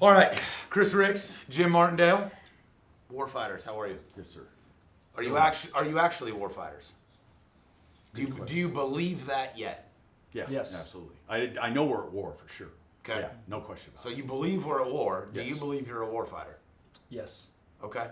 All right, Chris Ricks, Jim Martindale, warfighters. How are you? Yes, sir. Are you actually warfighters? Do you believe that yet? Yeah. Yes. Absolutely. I know we're at war for sure. Okay. Yeah. No question about So you believe we're at war. Do you Yes. believe you're a warfighter? Yes. Okay.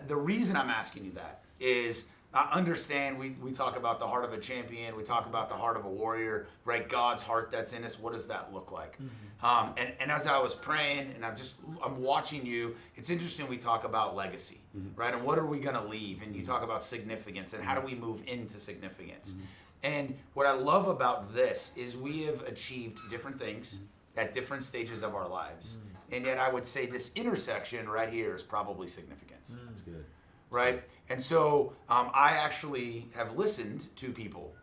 The reason I'm asking you that is I understand we talk about the heart of a champion. We talk about the heart of a warrior, right? God's heart that's in us. What does that look like? And as I was praying and I'm watching you, it's interesting we talk about legacy, right? And what are we going to leave? And you talk about significance and how do we move into significance? And what I love about this is we have achieved different things at different stages of our lives. And yet I would say this intersection right here is probably significance. That's good. Right? And so I actually have listened to people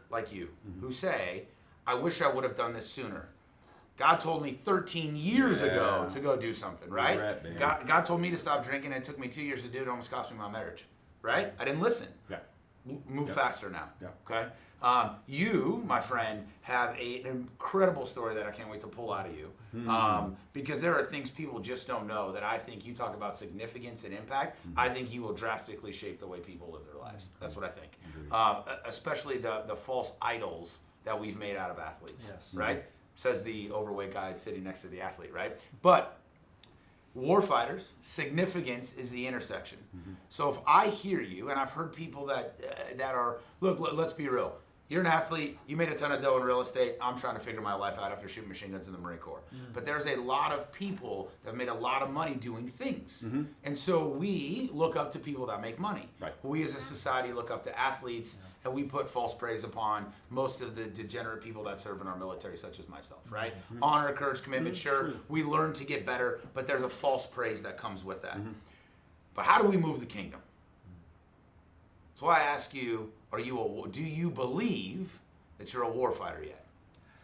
like you who say, I wish I would have done this sooner. God told me 13 years ago to go do something, right? God told me to stop drinking. It took me 2 years to do it. It almost cost me my marriage, right? I didn't listen. Yeah. Move faster now. Yeah. Okay. You, my friend, have an incredible story that I can't wait to pull out of you, because there are things people just don't know that I think you talk about significance and impact. I think you will drastically shape the way people live their lives. That's what I think. Especially the false idols that we've made out of athletes. Yes. Right? Says the overweight guy sitting next to the athlete. Right? But warfighters, significance is the intersection. So if I hear you, and I've heard people that are, look, let's be real. You're an athlete. You made a ton of dough in real estate. I'm trying to figure my life out after shooting machine guns in the Marine Corps. But there's a lot of people that have made a lot of money doing things. And so we look up to people that make money. Right. We as a society look up to athletes, and we put false praise upon most of the degenerate people that serve in our military, such as myself, right? Honor, courage, commitment, sure. We learn to get better, but there's a false praise that comes with that. But how do we move the kingdom? So I ask you, do you believe that you're a warfighter yet?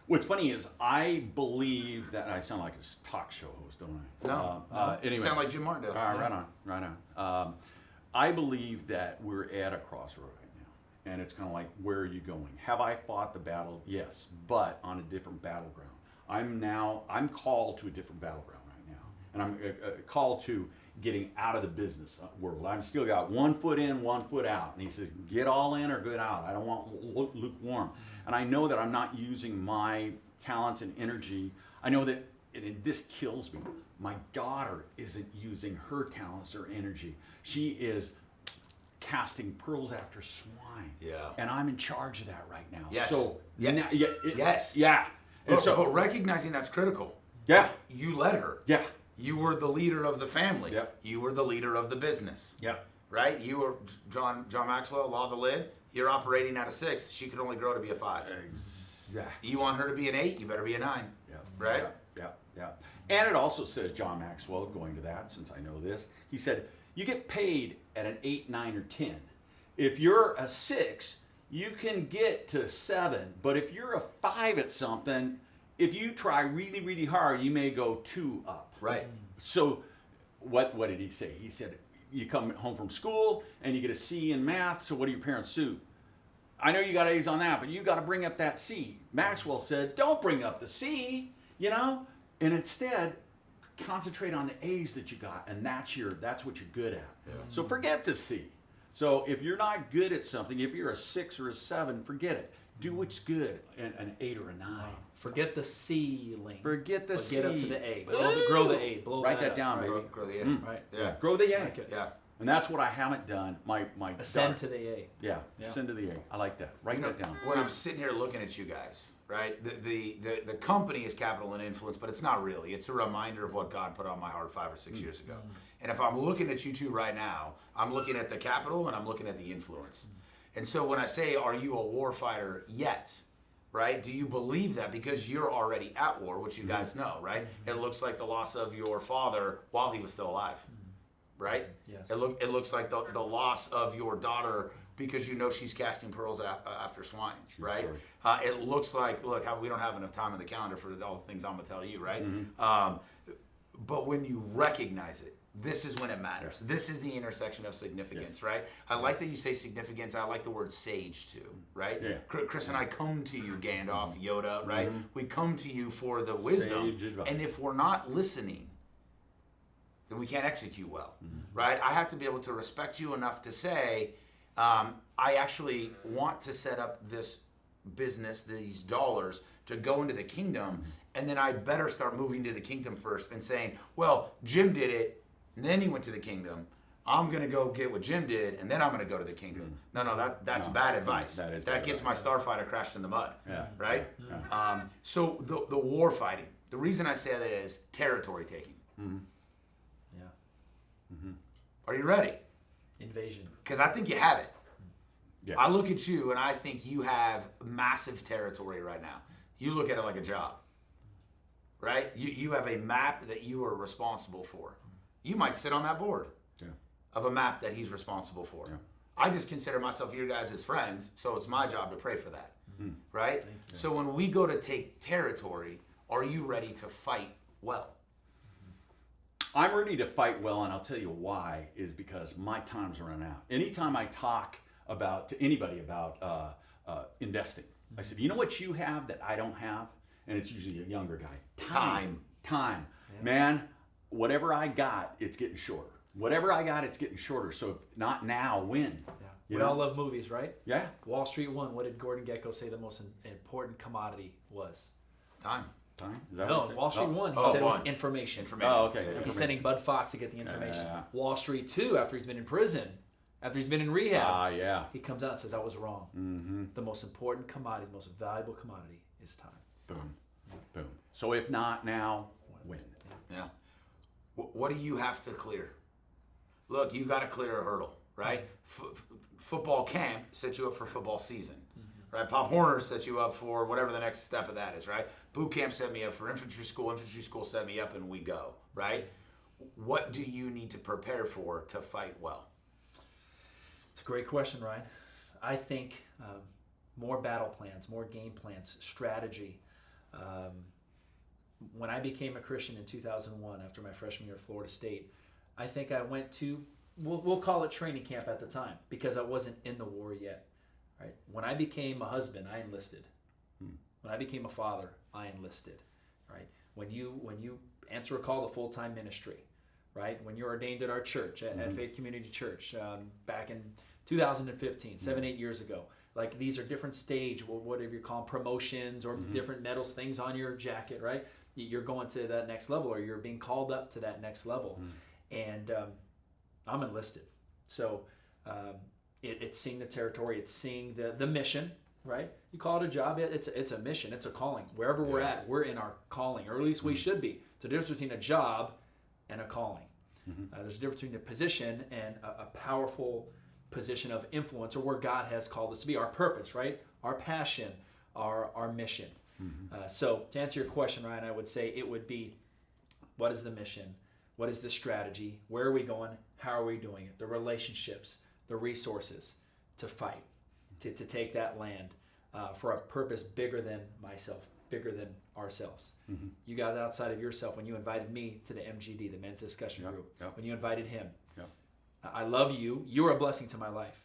What's funny is I believe that I sound like a talk show host, don't I? No. Anyway. You sound like Jim Martindale. Right on. I believe that we're at a crossroad right now, and it's kind of like, where are you going? Have I fought the battle? Yes, but on a different battleground. I'm called to a different battleground right now, and I'm called to getting out of the business world. I'm still got 1 foot in, 1 foot out. And he says, get all in or get out. I don't want lukewarm. And I know that I'm not using my talents and energy. I know that, and this kills me, my daughter isn't using her talents or energy. She is casting pearls after swine. Yeah. And I'm in charge of that right now. Yes. So, Yes. Yeah. And But recognizing that's critical. Yeah. You led her. Yeah. You were the leader of the family. Yep. You were the leader of the business. Yep. Right? You were John Maxwell, law of the lid. You're operating at a 6. She could only grow to be a 5. Exactly. You want her to be an 8, you better be a 9. Yeah. Right? Yeah. And it also says, John Maxwell, going to that, since I know this, he said, you get paid at an 8, 9, or 10. If you're a 6, you can get to 7. But if you're a 5 at something, if you try really, really hard, you may go 2 up. Right. So what did he say? He said, you come home from school and you get a C in math, so what do your parents do? I know you got A's on that, but you got to bring up that C. Maxwell said, don't bring up the C, and instead concentrate on the A's that you got, and that's what you're good at. Yeah. So forget the C. So if you're not good at something, if you're a 6 or a 7, forget it. Do what's good, an 8 or a 9. Forget the ceiling. Forget the C. Get up to the A. Grow the A. Write that down, baby. Grow the A. Right. Yeah. Grow the A. Like it. Yeah. And that's what I haven't done. My Ascend to the A. Yeah, ascend to the A. I like that. Write that down. When I'm sitting here looking at you guys, right? The company is Capital and Influence, but it's not really. It's a reminder of what God put on my heart 5 or 6 years ago. And if I'm looking at you two right now, I'm looking at the capital and I'm looking at the influence. And so when I say, are you a war fighter yet? Right? Do you believe that? Because you're already at war, which you guys know, right? It looks like the loss of your father while he was still alive, right? Yes. It looks like the loss of your daughter because you know she's casting pearls after swine, right? It looks like, we don't have enough time in the calendar for all the things I'm going to tell you, right? But when you recognize it, this is when it matters. This is the intersection of significance, right? I like that you say significance. I like the word sage too, right? Yeah. Chris and I come to you, Gandalf, Yoda, right? We come to you for the wisdom. Sage advice. And if we're not listening, then we can't execute well, right? I have to be able to respect you enough to say, I actually want to set up this business, these dollars, to go into the kingdom, and then I better start moving to the kingdom first and saying, well, Jim did it, and then he went to the kingdom. I'm going to go get what Jim did, and then I'm going to go to the kingdom. No, that's bad advice. That gets my starfighter crashed in the mud, right? Yeah. So the war fighting, the reason I say that is territory taking. Yeah. Are you ready? Invasion. Because I think you have it. Yeah. I look at you and I think you have massive territory right now. You look at it like a job, right? You have a map that you are responsible for. You might sit on that board of a map that he's responsible for. Yeah. I just consider myself your guys as friends, so it's my job to pray for that, right? So when we go to take territory, are you ready to fight well? I'm ready to fight well, and I'll tell you why, is because my time's run out. Anytime I talk to anybody about investing, I said, you know what you have that I don't have? And it's usually a younger guy. Time. Yeah. Man, whatever I got, it's getting shorter. Whatever I got, it's getting shorter. So if not now, when? Yeah. We all love movies, right? Yeah. Wall Street 1, what did Gordon Gekko say the most important commodity was? Time. Is that No, what he said? Wall Street 1, he said it was information. Oh, okay. He's sending Bud Fox to get the information. Yeah. Wall Street 2, after he's been in prison, after he's been in rehab, he comes out and says, I was wrong. Mm-hmm. The most important commodity, the most valuable commodity is time. Boom. So if not now, when? Yeah. What do you have to clear? Look, you got to clear a hurdle, right? Football camp sets you up for football season, right? Pop Horner sets you up for whatever the next step of that is, right? Boot camp set me up for infantry school. Infantry school set me up, and we go, right? What do you need to prepare for to fight well? It's a great question, Ryan. I think more battle plans, more game plans, strategy. When I became a Christian in 2001, after my freshman year at Florida State, I think I went to, we'll call it training camp at the time, because I wasn't in the war yet. Right? When I became a husband, I enlisted. When I became a father, I enlisted. Right? When you answer a call to full-time ministry, right? When you're ordained at our church, at Faith Community Church, back in 2015, 7-8 years ago. Like, these are different stage, or whatever you call them, promotions or different medals, things on your jacket, right? You're going to that next level, or you're being called up to that next level. And I'm enlisted. So it's seeing the territory, it's seeing the mission, right? You call it a job, it's a mission, it's a calling. Wherever we're at, we're in our calling, or at least we should be. It's a difference between a job and a calling. There's a difference between a position and a powerful position of influence, or where God has called us to be, our purpose, right? Our passion, our mission. So to answer your question, Ryan, I would say it would be, what is the mission? What is the strategy? Where are we going? How are we doing it? The relationships, the resources to fight, to take that land for a purpose bigger than myself, bigger than ourselves. You got outside of yourself when you invited me to the MGD, the men's discussion group, when you invited him. I love you. You are a blessing to my life.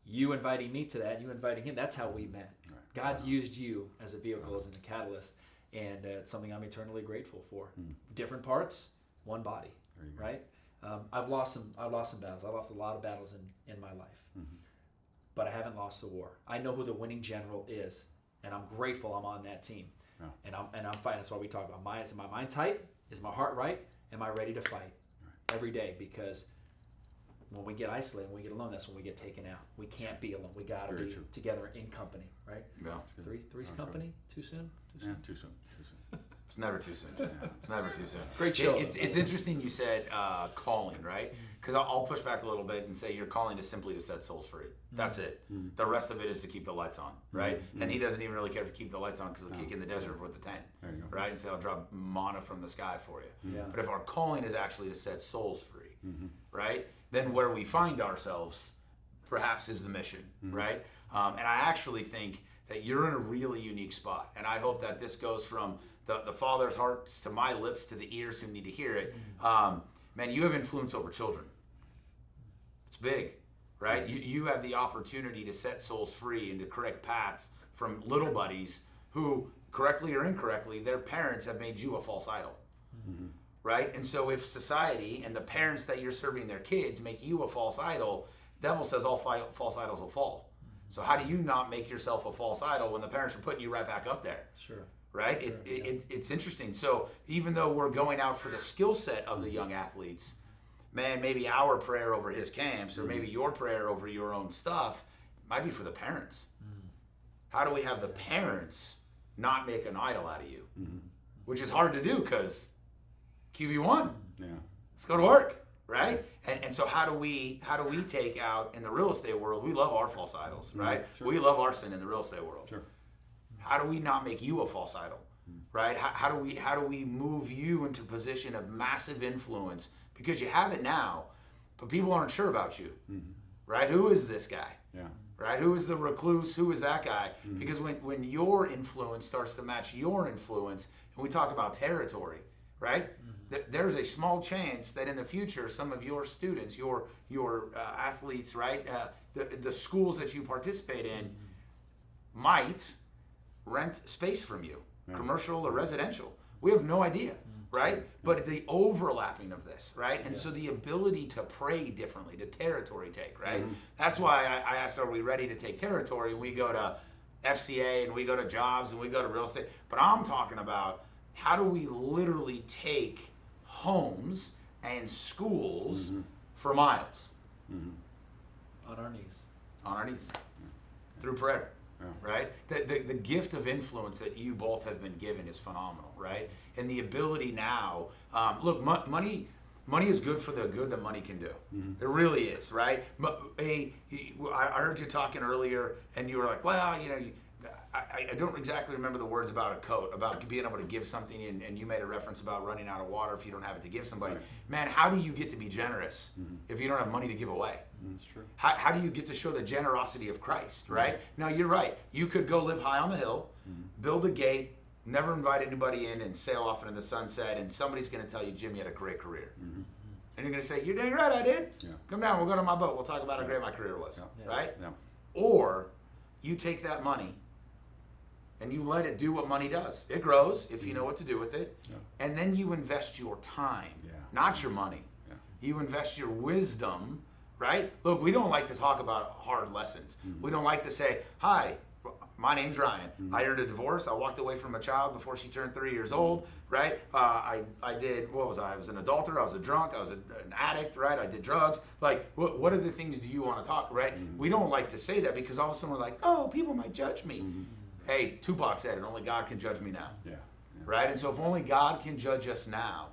You inviting me to that, you inviting him, that's how we met. God used you as a vehicle, as a catalyst, and it's something I'm eternally grateful for. Different parts, one body, right? I've lost some battles. I've lost a lot of battles in my life, but I haven't lost the war. I know who the winning general is, and I'm grateful I'm on that team. And I'm fighting. That's why we talk about is my mind tight? Is my heart right? Am I ready to fight every day? Because when we get isolated, when we get alone, that's when we get taken out. We can't be alone. We got to be together in company, right? Yeah. Three's company? Too soon? Too soon. It's never too soon. It's never too soon. Great show. It's interesting you said calling, right? Because I'll push back a little bit and say your calling is simply to set souls free. That's it. The rest of it is to keep the lights on, right? And he doesn't even really care if you keep the lights on, because he'll kick you in the desert with the tent, right? And say, I'll drop manna from the sky for you. But if our calling is actually to set souls free, right? Then where we find ourselves perhaps is the mission, right? And I actually think that you're in a really unique spot. And I hope that this goes from the Father's hearts to my lips to the ears who need to hear it. man, you have influence over children. It's big, right? You have the opportunity to set souls free and to correct paths from little buddies who, correctly or incorrectly, their parents have made you a false idol. Mm-hmm. Right? And so if society and the parents that you're serving their kids make you a false idol, devil says all false idols will fall. So how do you not make yourself a false idol when the parents are putting you right back up there? Sure. Right? Sure, it's interesting. So even though we're going out for the skill set of the young athletes, man, maybe our prayer over his camps or maybe your prayer over your own stuff might be for the parents. Mm-hmm. How do we have the parents not make an idol out of you? Mm-hmm. Which is hard to do because QB1. Yeah. Let's go to work, right? And so how do we take out in the real estate world? We love our false idols, right? Sure. We love our sin in the real estate world. Sure. How do we not make you a false idol, right? How do we move you into a position of massive influence because you have it now, but people aren't sure about you, right? Who is this guy? Yeah. Right? Who is the recluse? Who is that guy? Because when your influence starts to match your influence, and we talk about territory, right? There's a small chance that in the future, some of your students, your athletes, right, the schools that you participate in might rent space from you, commercial or residential. We have no idea, right? But the overlapping of this, right? And so the ability to pray differently, to territory take, right? That's why I asked, are we ready to take territory? And we go to FCA and we go to jobs and we go to real estate. But I'm talking about how do we literally take homes and schools for miles? On our knees. On our knees. Through prayer. Right? The gift of influence that you both have been given is phenomenal, right? And the ability now, look, money is good for the good that money can do. It really is, right? I heard you talking earlier, and you were like, well, you know, I don't exactly remember the words about a coat, about being able to give something, and you made a reference about running out of water if you don't have it to give somebody. Right. Man, how do you get to be generous if you don't have money to give away? That's true. How do you get to show the generosity of Christ, right? Now, you're right. You could go live high on the hill, build a gate, never invite anybody in, and sail off into the sunset, and somebody's going to tell you, Jim, you had a great career. And you're going to say, you're dang right, I did. Yeah. Come down, we'll go to my boat. We'll talk about how great my career was, right? Yeah. Or you take that money and you let it do what money does. It grows if you know what to do with it. Yeah. And then you invest your time, not your money. Yeah. You invest your wisdom, right? Look, we don't like to talk about hard lessons. We don't like to say, hi, my name's Ryan. I earned a divorce. I walked away from a child before she turned 3 years old, right? I did, what was I? I was an adulterer. I was a drunk. I was an addict, right? I did drugs. Like, what are the things do you want to talk, right? We don't like to say that because all of a sudden we're like, oh, people might judge me. Hey, Tupac said it, only God can judge me now. Right? And so if only God can judge us now,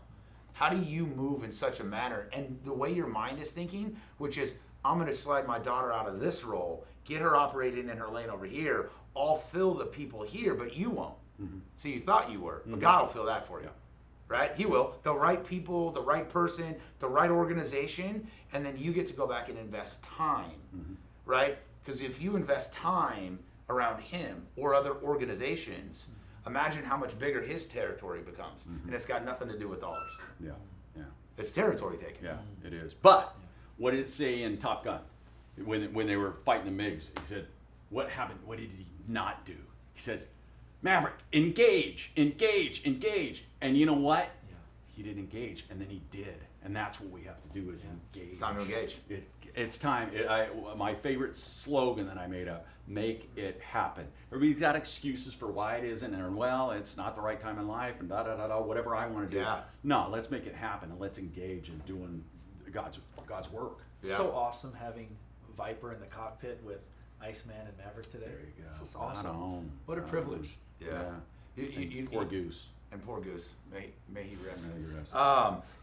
how do you move in such a manner? And the way your mind is thinking, which is, I'm going to slide my daughter out of this role, get her operating in her lane over here, I'll fill the people here, but you won't. So you thought you were, but God will fill that for you. Right? He will. The right people, the right person, the right organization, and then you get to go back and invest time. Right? Because if you invest time around him or other organizations, imagine how much bigger his territory becomes. And it's got nothing to do with dollars. Yeah. It's territory taking. Yeah, it is. But what did it say in Top Gun when they were fighting the MiGs? He said, what happened? What did he not do? He says, Maverick, engage. And you know what? He didn't engage, and then he did. And that's what we have to do is engage. It's time to engage. It's time. My favorite slogan that I made up, make it happen. Everybody's got excuses for why it isn't, and well, it's not the right time in life, and whatever I want to do. Yeah. No, let's make it happen, and let's engage in doing God's work. Yeah. So awesome having Viper in the cockpit with Iceman and Maverick today. There you go. This is awesome. What a privilege. Yeah. Poor Goose. And poor Goose, may he rest. May he rest.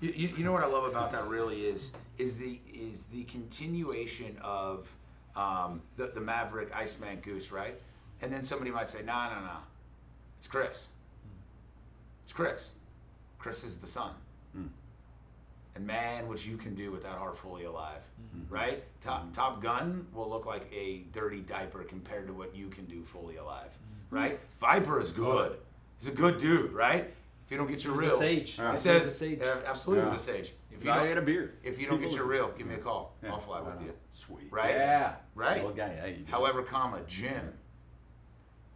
You know what I love about that really is the continuation of the Maverick, Iceman, Goose, right? And then somebody might say, no, it's Chris. It's Chris. Chris is the son. And man, what you can do with that heart fully alive, right? Top Gun will look like a dirty diaper compared to what you can do fully alive, right? Viper is good. He's a good dude, right? If you don't get your He was reel, a sage. He He was says, a sage. yeah, absolutely, Yeah. was a sage. If you I don't, had a beer. if you don't get People- your reel, give me a call. Yeah. I'll fly with you. Sweet. Right? Yeah. Right? Well, guy, yeah, you do. However, Jim,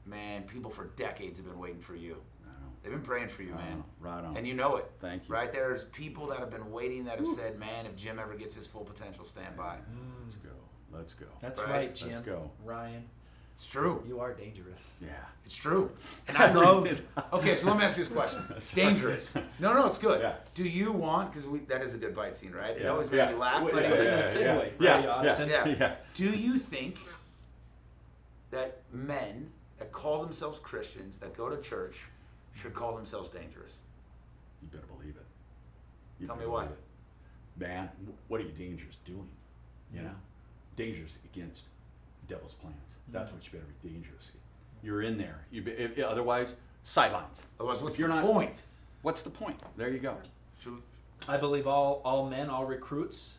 man, people for decades have been waiting for you. I know. They've been praying for you, I man. know. Right on. And you know it. Thank you. Right? There's people that have been waiting that have said, man, if Jim ever gets his full potential, stand by. Let's go. Let's go. That's Right. right, Jim. Let's go. Ryan, It's true. you are dangerous. Yeah. It's true. And I love. Okay, so let me ask you this question. Dangerous. No, it's good. Yeah. Do you want? Because that is a good bite scene, right? It Yeah. always made Yeah. me laugh. Well, But yeah, it's It's like, a good yeah, segue. yeah. Right, Ottosen? yeah. Yeah. Do you think that men that call themselves Christians that go to church should call themselves dangerous? You better believe it. You Tell me better why. believe it. Man, what are you dangerous doing? You know? Dangerous against devil's plans. That's what you better be dangerous. You're in there. Otherwise, sidelines. Otherwise, what's If you're the not- point? What's the point? There you go. Should, I believe all men, all recruits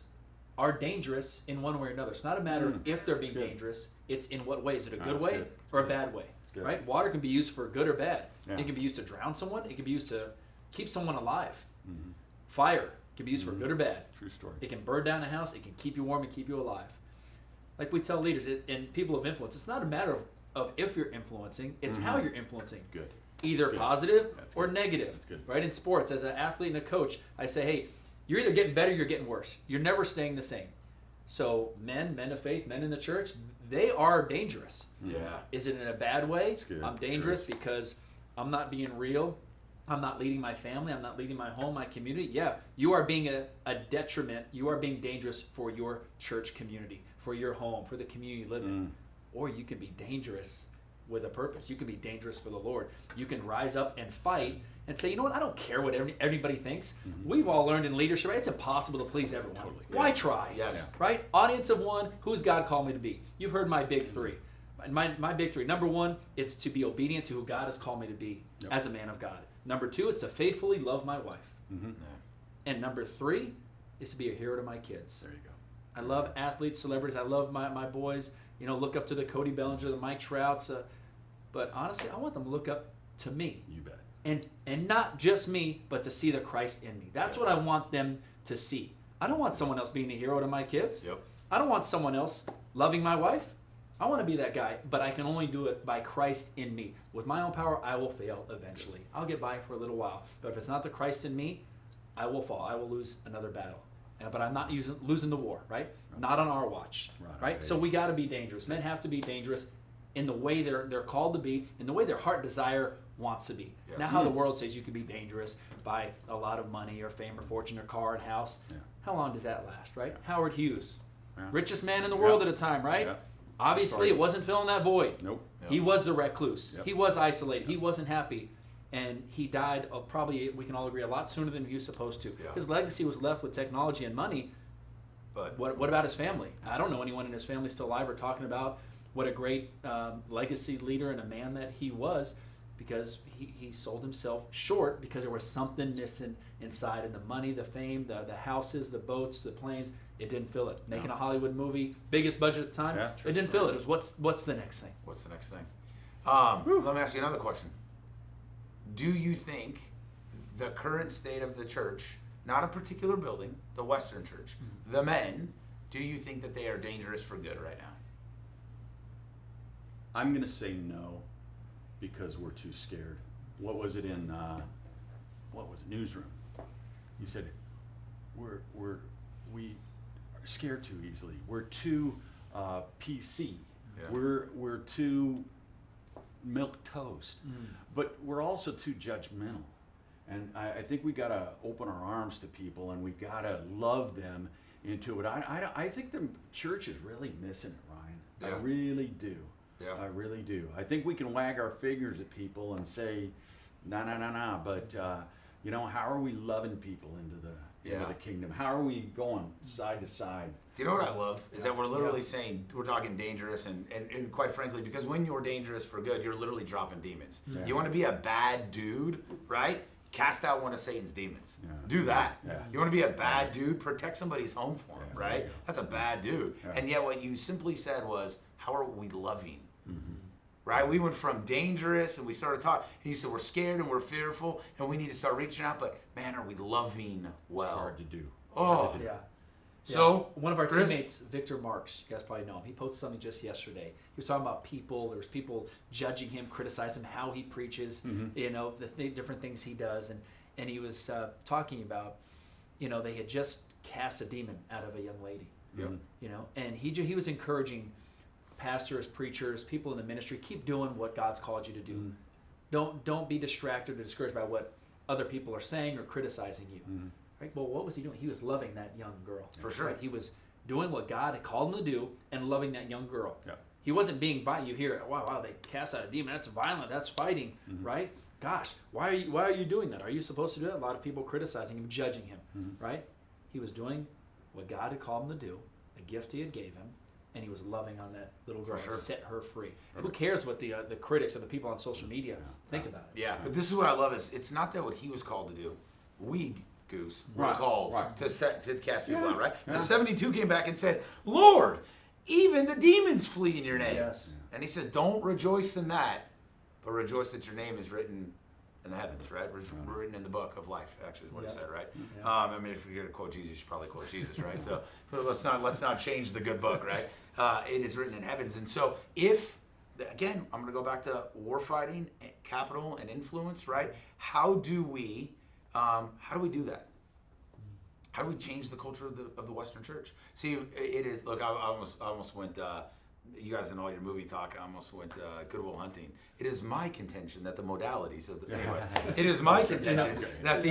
are dangerous in one way or another. It's not a matter of if they're being good. dangerous, it's in what way. Is it a good That's way good. That's or a good. bad way? good. Right? Water can be used for good or bad. Yeah. It can be used to drown someone. It can be used to keep someone alive. Mm-hmm. Fire can be used for good or bad. True story. It can burn down a house. It can keep you warm and keep you alive. Like we tell leaders and people of influence, it's not a matter of if you're influencing, it's how you're influencing. Good. Either Good. positive That's or good. negative. That's good. Right? In sports, as an athlete and a coach, I say, hey, you're either getting better or you're getting worse. You're never staying the same. So men of faith, men in the church, they are dangerous. yeah. Is it in a bad way? That's good. I'm Sure dangerous is. because I'm not being real. I'm not leading my family. I'm not leading my home, my community. Yeah, you are being a detriment. You are being dangerous for your church community, for your home, for the community you live in. Or you can be dangerous with a purpose. You can be dangerous for the Lord. You can rise up and fight and say, you know what? I don't care what everybody thinks. We've all learned in leadership, right? It's impossible to please everyone. Totally. Why Yes. try? Yes. Yeah. Right? Audience of one, who's God called me to be? You've heard my big three. My big three. Number one, it's to be obedient to who God has called me to be Yep. as a man of God. Number two is to faithfully love my wife. Mm-hmm. And number three is to be a hero to my kids. There you go. I love athletes, celebrities. I love my boys. You know, look up to the Cody Bellinger, the Mike Trouts. But honestly, I want them to look up to me. You bet. And not just me, but to see the Christ in me. That's what I want them to see. I don't want someone else being a hero to my kids. Yep. I don't want someone else loving my wife. I want to be that guy, but I can only do it by Christ in me. With my own power, I will fail eventually. I'll get by for a little while. But if it's not the Christ in me, I will fall. I will lose another battle. But I'm not losing the war, right? Not on our watch, right? So we got to be dangerous. Men have to be dangerous in the way they're called to be, in the way their heart desire wants to be. Yes. Now, how the world says you can be dangerous by a lot of money or fame or fortune or car and house. Yeah. How long does that last, right? Howard Hughes, Yeah. richest man in the world Yeah. at a time, right? Yeah. Obviously, Sorry. it wasn't filling that void. Nope. Yep. He was the recluse. Yep. He was isolated. He wasn't happy. And he died of probably, we can all agree, a lot sooner than he was supposed to. Yeah. His legacy was left with technology and money. But What about his family? I don't know anyone in his family still alive or talking about what a great legacy leader and a man that he was, because he sold himself short because there was something missing inside. And the money, the fame, the houses, the boats, the planes, it didn't fill it. Making a Hollywood movie, biggest budget at the time, Yeah, true it didn't story. fill it. It was what's the next thing? what's the next thing? Let me ask you another question. Do you think the current state of the church, not a particular building, the Western Church, the men, do you think that they are dangerous for good right now? I'm going to say no because we're too scared. What was it in, Newsroom? He said, we are scared too easily. We're too PC. Yeah. We're too milk toast. But we're also too judgmental. And I think we got to open our arms to people, and we got to love them into it. I think the church is really missing it, Ryan. Yeah. I really do. Yeah. I really do. I think we can wag our fingers at people and say, nah. But how are we loving people into the kingdom? How are we going side to side? Do you know what I love? Is that we're literally saying, we're talking dangerous, and quite frankly, because when you're dangerous for good, you're literally dropping demons. Yeah. You want to be a bad dude, right? Cast out one of Satan's demons. Yeah. Do that. Yeah. You want to be a bad dude? Protect somebody's home for him, Yeah. right? Yeah. That's a bad dude. Yeah. And yet what you simply said was, how are we loving? right? We went from dangerous and we started talking. And you said we're scared and we're fearful and we need to start reaching out. But man, are we loving well? It's hard to do. Oh, Yeah. So one of our Chris? teammates, Victor Marks, you guys probably know him. He posted something just yesterday. He was talking about people. There was people judging him, criticizing him, how he preaches, the different things he does, and he was talking about, they had just cast a demon out of a young lady. Yep. And he was encouraging pastors, preachers, people in the ministry, keep doing what God's called you to do. Don't be distracted or discouraged by what other people are saying or criticizing you. Right? Well, what was he doing? He was loving that young girl. For sure. Right? He was doing what God had called him to do and loving that young girl. Yeah. He wasn't being violent. You hear, wow, they cast out a demon. That's violent. That's fighting, right? Gosh, why are you doing that? Are you supposed to do that? A lot of people criticizing him, judging him, right? He was doing what God had called him to do, a gift he had gave him, and he was loving on that little girl and set her free. Who cares what the critics or the people on social media think about it? Yeah, but this is what I love is it's not that what he was called to do. We, Goose, were called to cast people out, right? Yeah. The 72 came back and said, Lord, even the demons flee in your name. Yes. And he says, don't rejoice in that, but rejoice that your name is written in the heavens, right? Written in the book of life, actually is what he said, right? Yeah. I mean, if you're going to quote Jesus, you should probably quote Jesus, right? So let's not change the good book, right? It is written in heavens. And so again, I'm going to go back to war fighting, capital, and influence, right? How do we do that? How do we change the culture of the Western church? See, it is. Look, I almost went. You guys in all your movie talk, I almost went Good Will Hunting. It is my contention that the modalities of the West. It is my contention that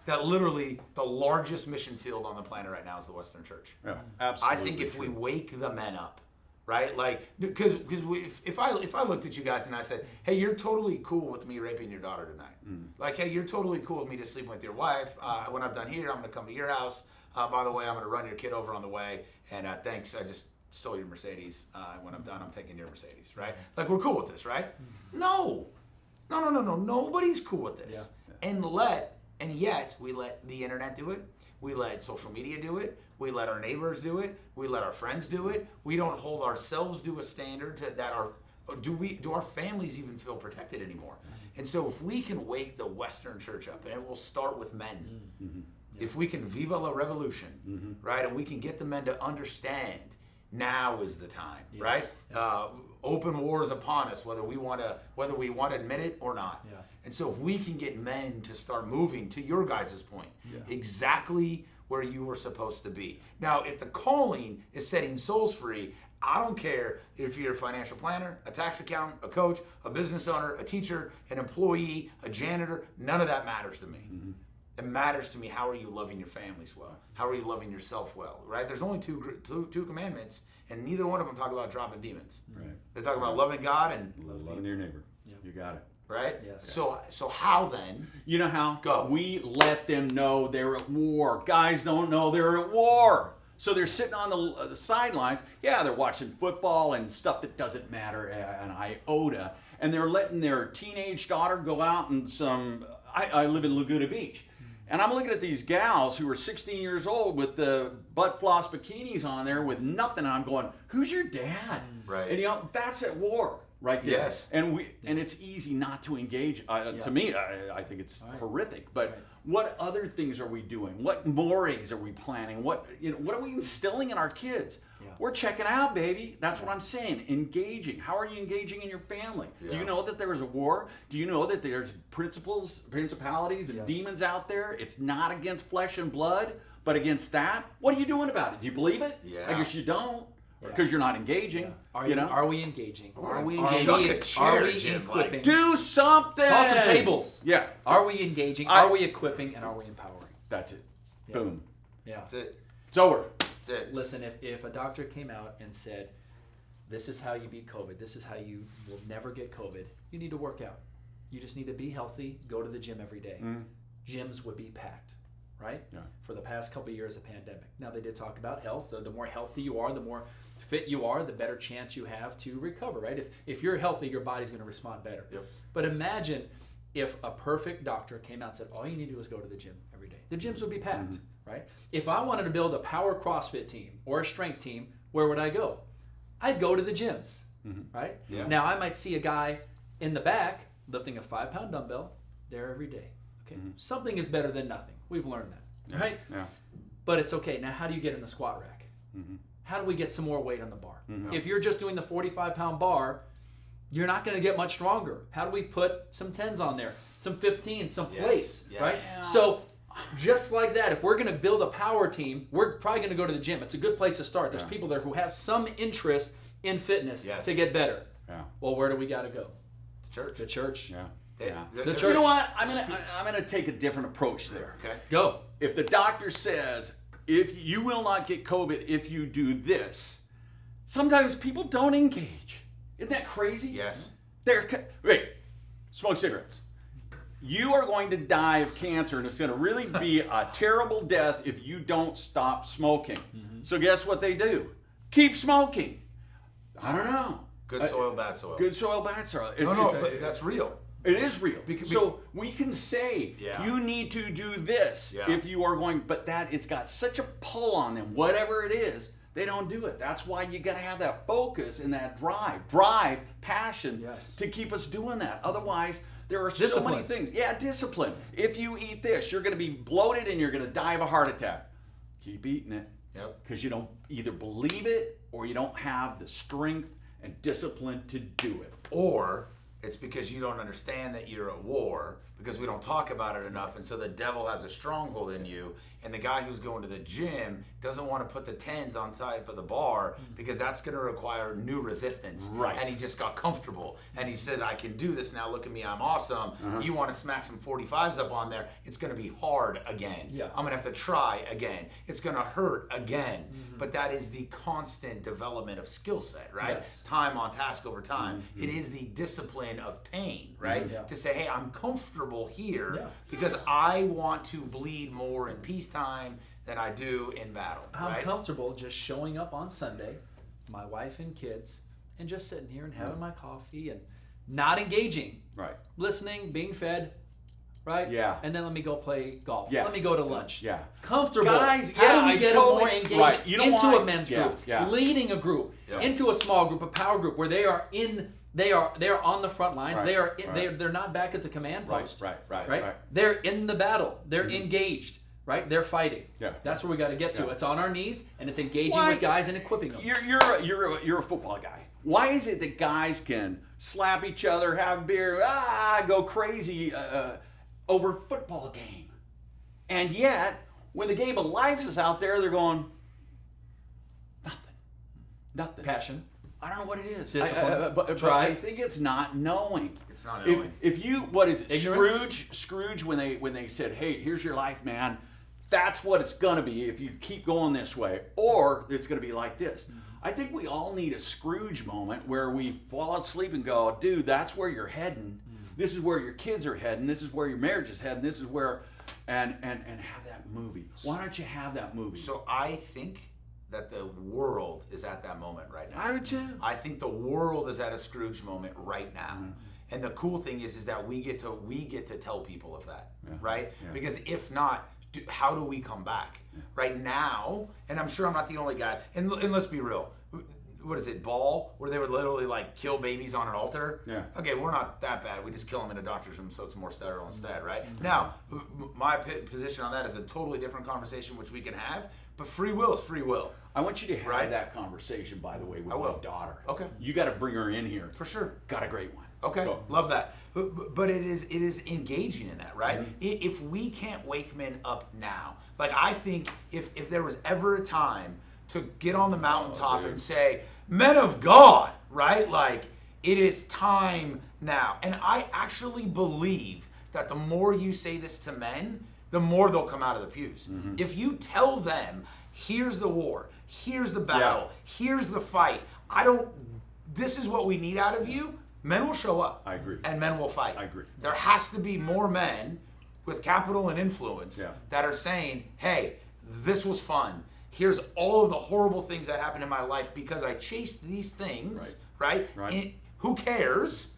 that literally the largest mission field on the planet right now is the Western church. Yeah, absolutely. I think if we wake the men up, right? Like, because if I looked at you guys and I said, hey, you're totally cool with me raping your daughter tonight. Like, hey, you're totally cool with me just sleeping with your wife. When I'm done here, I'm going to come to your house. By the way, I'm going to run your kid over on the way. And thanks, I just stole your Mercedes. When I'm done, I'm taking your Mercedes, right? Like, we're cool with this, right? No. Nobody's cool with this. Yeah. And yet we let the internet do it. We let social media do it. We let our neighbors do it. We let our friends do it. We don't hold ourselves to a standard do our families even feel protected anymore? And so if we can wake the Western church up, and it will start with men, if we can viva la revolution, right, and we can get the men to understand now is the time, right? Open war is upon us, whether we want to admit it or not. Yeah. And so if we can get men to start moving, to your guys' point, exactly where you were supposed to be. Now, if the calling is setting souls free, I don't care if you're a financial planner, a tax accountant, a coach, a business owner, a teacher, an employee, a janitor, none of that matters to me. It matters to me, how are you loving your families well? How are you loving yourself well, right? There's only two commandments, and neither one of them talk about dropping demons. Right. They talk about loving God and Loving your neighbor. You got it. right? Yes. So how then? You know how? Go. We let them know they're at war. Guys don't know they're at war. So they're sitting on the sidelines. Yeah, they're watching football and stuff that doesn't matter an iota. And they're letting their teenage daughter go out and I live in Laguna Beach. And I'm looking at these gals who are 16 years old with the butt floss bikinis on there with nothing on, going, who's your dad? Right. And that's at war right there. Yes. And it's easy not to engage. To me, I think it's horrific. But what other things are we doing? What mores are we planning? What are we instilling in our kids? Yeah. We're checking out, baby. That's what I'm saying. Engaging. How are you engaging in your family? Yeah. Do you know that there is a war? Do you know that there's principalities, and demons out there? It's not against flesh and blood, but against that. What are you doing about it? Do you believe it? Yeah. I guess you don't, because you're not engaging. Are you know? Are we engaging? Are we equipping? Do something. Toss some tables. Yeah. Are we engaging? Are we equipping? And are we empowering? That's it. Yeah. Boom. Yeah. That's it. It's over. That's it. Listen, if a doctor came out and said, this is how you beat COVID, this is how you will never get COVID, you need to work out. You just need to be healthy, go to the gym every day. Gyms would be packed, right? Yeah. For the past couple of years of pandemic. Now, they did talk about health. The more healthy you are, the more fit you are, the better chance you have to recover, right? If you're healthy, your body's going to respond better. Yep. But imagine if a perfect doctor came out and said, all you need to do is go to the gym every day. The gyms would be packed, right? If I wanted to build a power CrossFit team or a strength team, where would I go? I'd go to the gyms. right? Yeah. Now I might see a guy in the back lifting a 5-pound dumbbell there every day. Okay, something is better than nothing. We've learned that, right? Yeah. But it's okay. Now, how do you get in the squat rack? How do we get some more weight on the bar? If you're just doing the 45-pound bar, you're not going to get much stronger. How do we put some 10s on there, some 15s, some plates, right? Yeah. So just like that, if we're going to build a power team, we're probably going to go to the gym. It's a good place to start. There's people there who have some interest in fitness to get better. Yeah. Well, where do we got to go? The church. The church. Yeah. The church. You know what? I'm gonna take a different approach there. Okay. Go. If the doctor says if you will not get COVID if you do this, sometimes people don't engage. Isn't that crazy? Yes. Wait, smoke cigarettes. You are going to die of cancer, and it's going to really be a terrible death if you don't stop smoking. So guess what they do? Keep smoking. I don't know. Good soil, bad soil. Good soil, bad soil. But that's real. It is real. So we can say you need to do this if you are going, but it's got such a pull on them, whatever it is, they don't do it. That's why you got to have that focus and that drive, passion to keep us doing that. Otherwise, there are so many things. Yeah, discipline. If you eat this, you're going to be bloated and you're going to die of a heart attack. Keep eating it. Yep. Because you don't either believe it or you don't have the strength and discipline to do it. Or it's because you don't understand that you're at war, because we don't talk about it enough, and so the devil has a stronghold in you, and the guy who's going to the gym doesn't want to put the 10s on top of the bar because that's going to require new resistance. Right. And he just got comfortable, and he says, I can do this now, look at me, I'm awesome. You want to smack some 45s up on there, it's going to be hard again. Yeah. I'm going to have to try again. It's going to hurt again. But that is the constant development of skill set, right? Yes. Time on task over time. It is the discipline of pain, right? Yeah. To say, hey, I'm comfortable here Yeah. because I want to bleed more in peacetime than I do in battle. I'm right? comfortable just showing up on Sunday, my wife and kids, and just sitting here and having my coffee and not engaging. Right. Listening, being fed, right? Yeah. And then let me go play golf. Yeah. Let me go to lunch. Yeah. Comfortable. Guys, how do I we get totally- more engaged right. You don't into want- a men's yeah, group, yeah. leading a group, Yeah. into a small group, a power group where they are on the front lines. Right, They are right. they're not back at the command post. Right. They're in the battle. They're engaged. Right? They're fighting. Yeah. That's where we got to get to. Yeah. It's on our knees and it's engaging Why- with guys and equipping them. You're a football guy. Why is it that guys can slap each other, have beer, go crazy over a football game, and yet when the game of life is out there, they're going nothing. Passion. I don't know what it is. Discipline. But Drive. I think it's not knowing. It's not knowing. If you, what is it? Ignorance? Scrooge when they said, hey, here's your life, man. That's what it's gonna be if you keep going this way, or it's gonna be like this. I think we all need a Scrooge moment where we fall asleep and go, dude, that's where you're heading. This is where your kids are heading. This is where your marriage is heading. This is where, and have that movie. Why don't you have that movie? So I think that the world is at that moment right now. I do too. I think the world is at a Scrooge moment right now. And the cool thing is that we get to tell people of that, right? Yeah. Because if not, how do we come back? Right now, and I'm sure I'm not the only guy, and let's be real, what is it, Ball, where they would literally like kill babies on an altar? Yeah. Okay, we're not that bad. We just kill them in a doctor's room so it's more sterile instead, right? Now, my position on that is a totally different conversation which we can have, but free will is free will. I want you to have Right. that conversation, by the way, with I will. my daughter. Okay. You got to bring her in here. For sure. Got a great one. Okay, Go. love that. But it is engaging in that, right? If we can't wake men up now, like I think if there was ever a time to get on the mountaintop and say, men of God, right? Like it is time now. And I actually believe that the more you say this to men, the more they'll come out of the pews. If you tell them, here's the war, here's the battle, here's the fight, this is what we need out of you, men will show up. I agree. And men will fight. I agree. There has to be more men with capital and influence Yeah. that are saying, hey, this was fun. Here's all of the horrible things that happened in my life because I chased these things, right? Right. Who cares?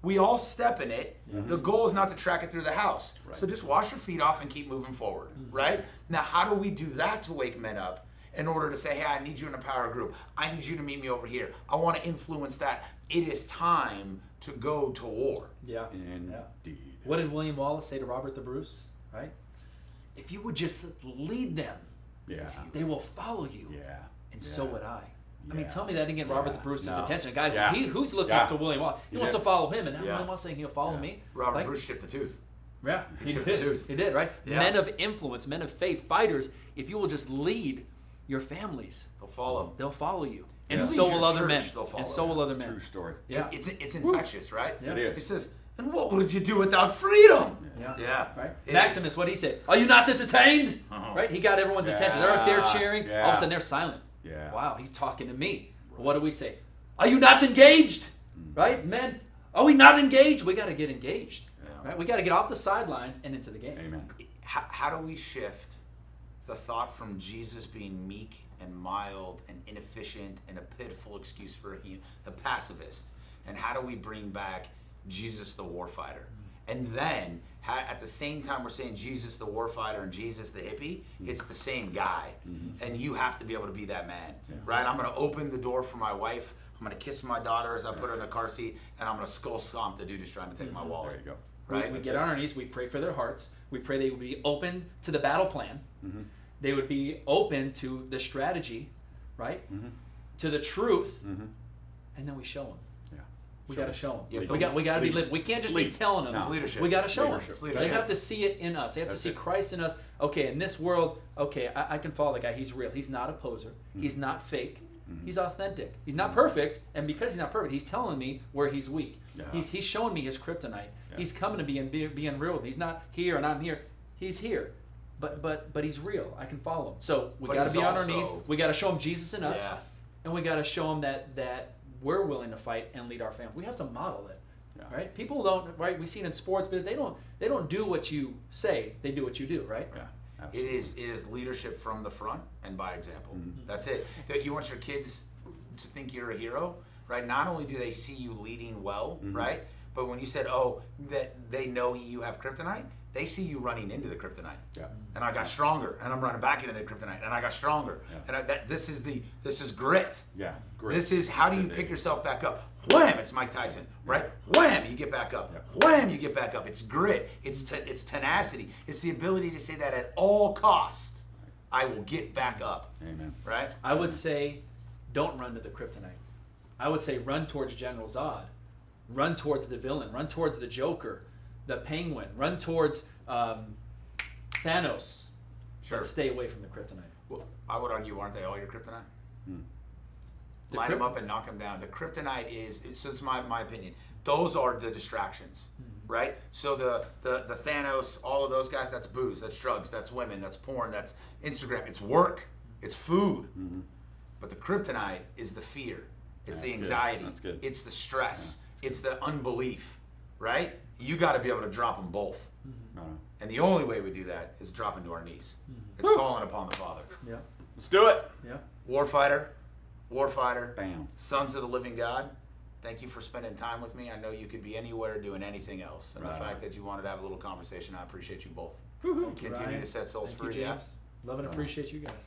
We all step in it. The goal is not to track it through the house. Right. So just wash your feet off and keep moving forward, right? Now, how do we do that to wake men up? in order to say, hey, I need you in a power group. I need you to meet me over here. I want to influence that. It is time to go to war. Yeah. Indeed. What did William Wallace say to Robert the Bruce? Right? If you would just lead them, Yeah. they will follow you. Yeah. And Yeah. so would I. I mean, Yeah. tell me that didn't get Robert the Bruce's No. attention. A guy Yeah. who's looking Yeah. up to William Wallace. He He wants did. to follow him, and now Yeah. William Wallace saying he'll follow Yeah. me. Robert Like, Bruce chipped a tooth. Yeah, He chipped a tooth. He did, right? Yeah. Men of influence, men of faith, fighters. If you will just lead your families, They'll follow. they'll follow you, and Yeah. so Lead will your other men, church, they'll follow. and so will other men. True story. Yeah, It's infectious, right? Yeah. It is. He says, and what would you do without freedom? yeah, Yeah. right. It- Maximus, what did he say? Are you not entertained? Uh-huh. Right? He got everyone's attention. They're up there cheering. Yeah. All of a sudden, they're silent. Yeah. Wow, he's talking to me. What do we say? Are you not engaged? Right, men? Are we not engaged? We got to get engaged. Yeah. Right? We got to get off the sidelines and into the game. Amen. How do we shift the thought from Jesus being meek and mild and inefficient and a pitiful excuse for a pacifist, and how do we bring back Jesus the warfighter? And then at the same time we're saying Jesus the warfighter and Jesus the hippie, it's the same guy. And you have to be able to be that man, right? I'm going to open the door for my wife. I'm going to kiss my daughter as I put her in the car seat, and I'm going to skull stomp the dude who's trying to take my wallet. There you go. Right? We get on our knees. We pray for their hearts. We pray they would be open to the battle plan. They would be open to the strategy, right? To the truth, and then we show them. Yeah. We got to show them. You have to We got to be lead. living. We can't just be Lead. telling them. No. It's leadership. We got to show them. Leadership. It's leadership. They have to see it in us. They have That's to see it. Christ in us. Okay, in this world, okay, I can follow the guy. He's real. He's not a poser. He's not fake. He's authentic. He's not perfect, and because he's not perfect, he's telling me where he's weak. Yeah. He's showing me his kryptonite. Yeah. He's coming to being real with me. He's not here and I'm here. He's here. But he's real. I can follow him. So we But got to he's be on our also- knees. We got to show him Jesus in us, Yeah. and we got to show him that we're willing to fight and lead our family. We have to model it, Yeah. right? People don't, right? We see it in sports, but they don't do what you say. They do what you do, right? Yeah. It Absolutely. is leadership from the front and by example. That's it. You want your kids to think you're a hero, right? Not only do they see you leading well, right? But when you said, that they know you have kryptonite, they see you running into the kryptonite. Yeah. And I got stronger, and I'm running back into the kryptonite, and I got stronger. Yeah. And this is grit. Yeah. Great. This is how do you That's it, pick baby. yourself back up? Wham! It's Mike Tyson, right? Wham! You get back up. Yep. Wham! You get back up. It's grit. It's tenacity. It's the ability to say that at all costs, I will get back up. Amen. Right? I would say, don't run to the kryptonite. I would say run towards General Zod, run towards the villain, run towards the Joker, the Penguin, run towards Thanos. Sure. But stay away from the kryptonite. Well, I would argue, aren't they all your kryptonite? The Line them kryp- up and knock them down. The kryptonite so it's my opinion. Those are the distractions, right? So the Thanos, all of those guys, that's booze, that's drugs, that's women, that's porn, that's Instagram, it's work, it's food. But the kryptonite is the fear. It's the That's good. anxiety. That's good. It's the stress. It's the unbelief, right? You got to be able to drop them both. No. And the only way we do that is dropping to our knees. It's calling upon the Father. Yeah. Let's do it. Yeah. Warfighter, Bam. sons of the living God, thank you for spending time with me. I know you could be anywhere doing anything else. And Right. the fact that you wanted to have a little conversation, I appreciate you both. Thank you, Continue Ryan. to set souls Thank you, free. Yeah. James. Love and appreciate you guys.